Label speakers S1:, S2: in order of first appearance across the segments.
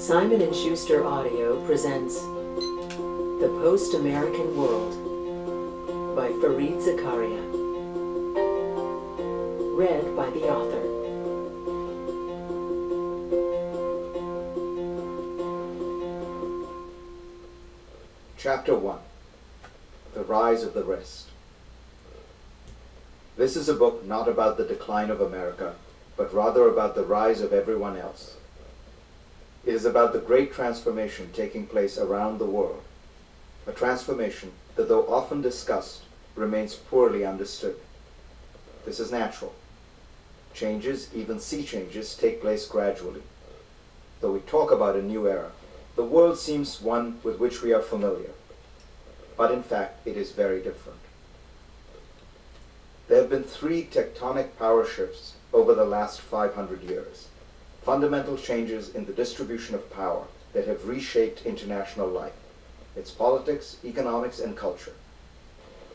S1: Simon & Schuster Audio presents The Post-American World by Fareed Zakaria. Read by the author.
S2: Chapter 1. The Rise of the Rest. This is a book not about the decline of America, but rather about the rise of everyone else. It is about the great transformation taking place around the world, a transformation that, though often discussed, remains poorly understood. This is natural. Changes, even sea changes, take place gradually. Though we talk about a new era, the world seems one with which we are familiar. But in fact, it is very different. There have been three tectonic power shifts over the last 500 years. Fundamental changes in the distribution of power that have reshaped international life, its politics, economics, and culture.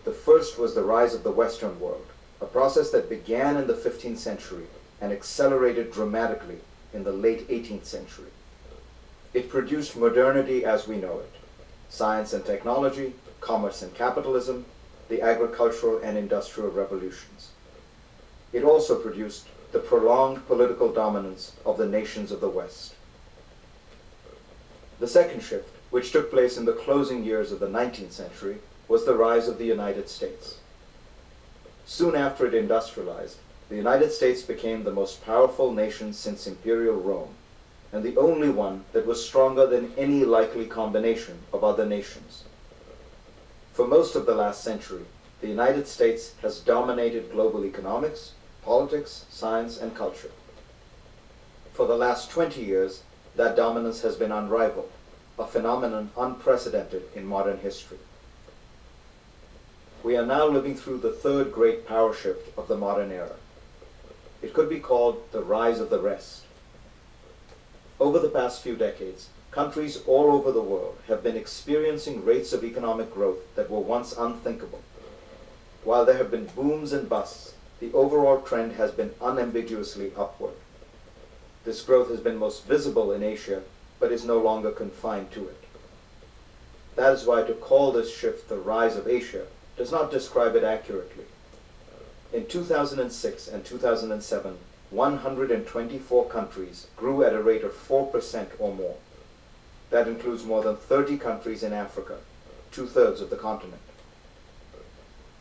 S2: The first was the rise of the Western world, a process that began in the 15th century and accelerated dramatically in the late 18th century. It produced modernity as we know it: science and technology, commerce and capitalism, the agricultural and industrial revolutions. It also produced the prolonged political dominance of the nations of the West. The second shift, which took place in the closing years of the 19th century, was the rise of the United States. Soon after it industrialized, the United States became the most powerful nation since Imperial Rome, and the only one that was stronger than any likely combination of other nations. For most of the last century, the United States has dominated global economics, politics, science, and culture. For the last 20 years, that dominance has been unrivaled, a phenomenon unprecedented in modern history. We are now living through the third great power shift of the modern era. It could be called the rise of the rest. Over the past few decades, countries all over the world have been experiencing rates of economic growth that were once unthinkable. While there have been booms and busts, the overall trend has been unambiguously upward. This growth has been most visible in Asia, but is no longer confined to it. That is why to call this shift the rise of Asia does not describe it accurately. In 2006 and 2007, 124 countries grew at a rate of 4% or more. That includes more than 30 countries in Africa, 2/3 of the continent.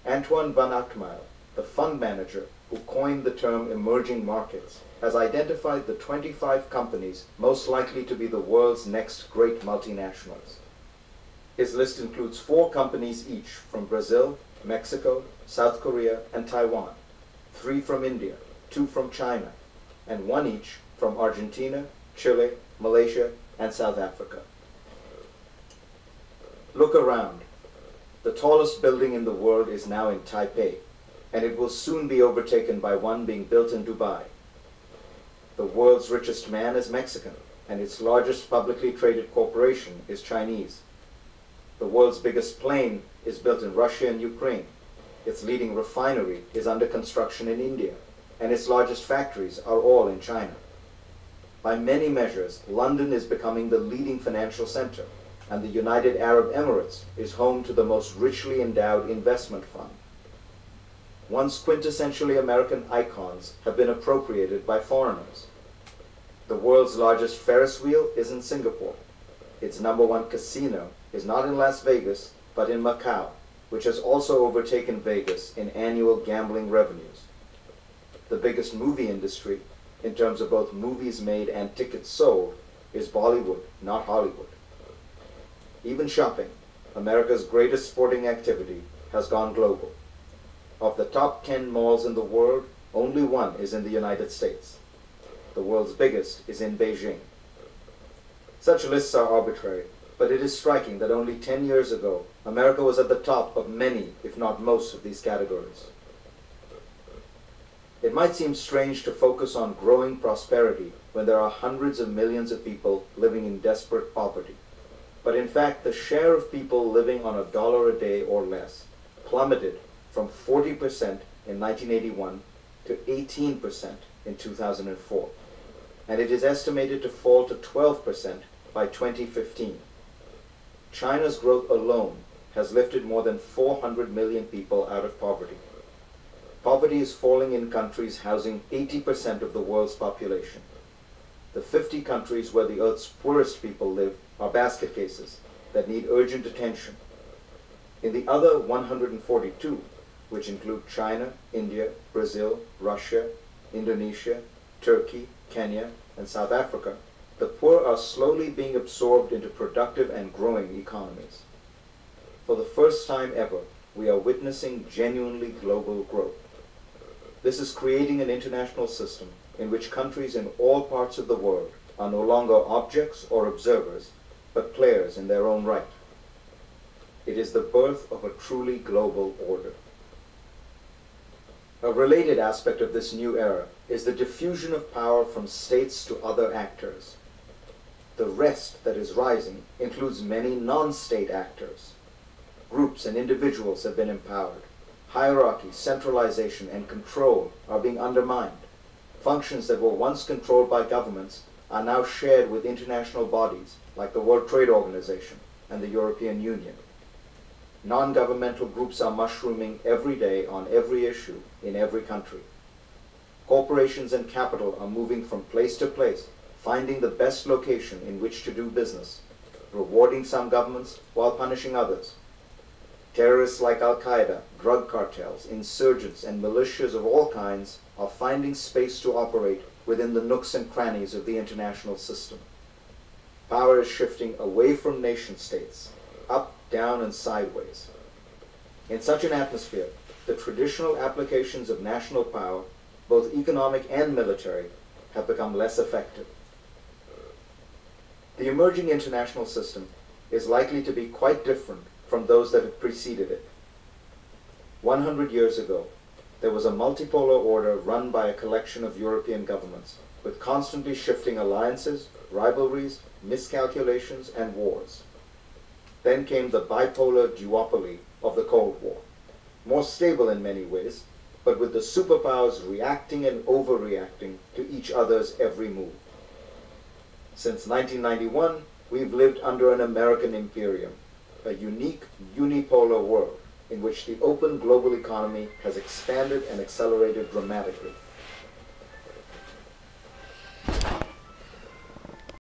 S2: Antoine van Akmile, the fund manager who coined the term emerging markets, has identified the 25 companies most likely to be the world's next great multinationals. His list includes 4 companies each from Brazil, Mexico, South Korea, and Taiwan, 3 from India, 2 from China, and 1 each from Argentina, Chile, Malaysia, and South Africa. Look around. The tallest building in the world is now in Taipei, and it will soon be overtaken by one being built in Dubai. The world's richest man is Mexican, and its largest publicly traded corporation is Chinese. The world's biggest plane is built in Russia and Ukraine. Its leading refinery is under construction in India, and its largest factories are all in China. By many measures, London is becoming the leading financial center, and the United Arab Emirates is home to the most richly endowed investment fund. Once quintessentially American icons have been appropriated by foreigners. The world's largest Ferris wheel is in Singapore. Its #1 casino is not in Las Vegas, but in Macau, which has also overtaken Vegas in annual gambling revenues. The biggest movie industry, in terms of both movies made and tickets sold, is Bollywood, not Hollywood. Even shopping, America's greatest sporting activity, has gone global. Of the top 10 malls in the world, only 1 is in the United States. The world's biggest is in Beijing. Such lists are arbitrary, but it is striking that only 10 years ago, America was at the top of many, if not most, of these categories. It might seem strange to focus on growing prosperity when there are hundreds of millions of people living in desperate poverty. But in fact, the share of people living on $1 a day or less plummeted from 40% in 1981 to 18% in 2004, and it is estimated to fall to 12% by 2015. China's growth alone has lifted more than 400 million people out of poverty. Poverty is falling in countries housing 80% of the world's population. The 50 countries where the Earth's poorest people live are basket cases that need urgent attention. In the other 142, which include China, India, Brazil, Russia, Indonesia, Turkey, Kenya, and South Africa, the poor are slowly being absorbed into productive and growing economies. For the first time ever, we are witnessing genuinely global growth. This is creating an international system in which countries in all parts of the world are no longer objects or observers, but players in their own right. It is the birth of a truly global order. A related aspect of this new era is the diffusion of power from states to other actors. The rest that is rising includes many non-state actors. Groups and individuals have been empowered. Hierarchy, centralization, and control are being undermined. Functions that were once controlled by governments are now shared with international bodies like the World Trade Organization and the European Union. Non-governmental groups are mushrooming every day on every issue in every country. Corporations and capital are moving from place to place, finding the best location in which to do business, rewarding some governments while punishing others. Terrorists like Al-Qaeda, drug cartels, insurgents, and militias of all kinds are finding space to operate within the nooks and crannies of the international system. Power is shifting away from nation-states, up, down, and sideways. In such an atmosphere, the traditional applications of national power, both economic and military, have become less effective. The emerging international system is likely to be quite different from those that have preceded it. 100 years ago, there was a multipolar order run by a collection of European governments, with constantly shifting alliances, rivalries, miscalculations, and wars. Then came the bipolar duopoly of the Cold War, more stable in many ways, but with the superpowers reacting and overreacting to each other's every move. Since 1991, we've lived under an American imperium, a unique unipolar world in which the open global economy has expanded and accelerated dramatically.